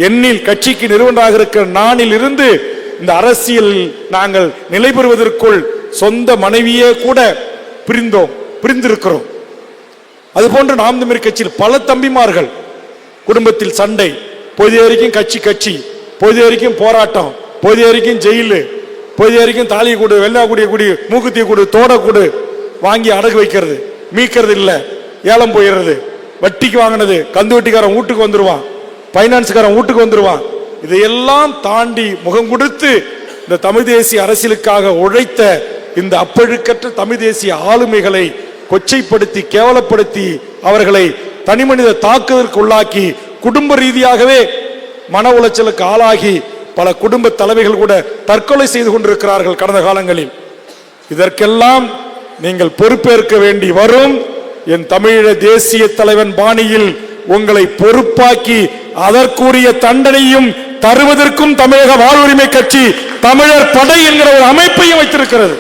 எண்ணில் கட்சிக்கு நிறுவனராக இருக்கிற நானில் இருந்து இந்த அரசியல் நாங்கள் நிலை பெறுவதற்குள் சொந்த மனைவியே கூட பிரிந்திருக்கிறோம். அதுபோன்று நாம் தமிழர் கட்சியில் பல தம்பிமார்கள் குடும்பத்தில் சண்டை, பொது வரைக்கும் கட்சி பொது வரைக்கும் போராட்டம், பொது வரைக்கும் ஜெயிலு, பொது வரைக்கும் தாலி கூடு, வெள்ளா கூடிய மூக்குத்தி கூடு, தோட கூடு வாங்கி அடகு வைக்கிறது, மீக்கிறது இல்லை, ஏலம் போயிடுறது, வட்டிக்கு வாங்கினது கந்து வட்டிக்காரன் வீட்டுக்கு வந்துருவான், பைனான்ஸ்காரன் வீட்டுக்கு வந்துருவான். இதையெல்லாம் தாண்டி முகம் கொடுத்து இந்த தமிழ் தேசிய அரசியலுக்காக உழைத்த இந்த அப்பழுக்கற்ற தமிழ் தேசிய ஆளுமைகளை கொச்சைப்படுத்தி கேவலப்படுத்தி அவர்களை தனிமனித தாக்குதலுக்கு உள்ளாக்கி குடும்ப ரீதியாகவே மன உளைச்சலுக்கு ஆளாகி பல குடும்ப தலைமைகள் கூட தற்கொலை செய்து கொண்டிருக்கிறார்கள் கடந்த காலங்களில். இதற்கெல்லாம் நீங்கள் பொறுப்பேற்க வேண்டி வரும். என் தமிழீழ தேசிய தலைவன் பாணியில் உங்களை பொறுப்பாக்கி அதற்குரிய தண்டனையும் தருவதற்கும் தமிழக வாழ்வுரிமை கட்சி தமிழர் படை என்கிற ஒரு அமைப்பையும் வைத்திருக்கிறது.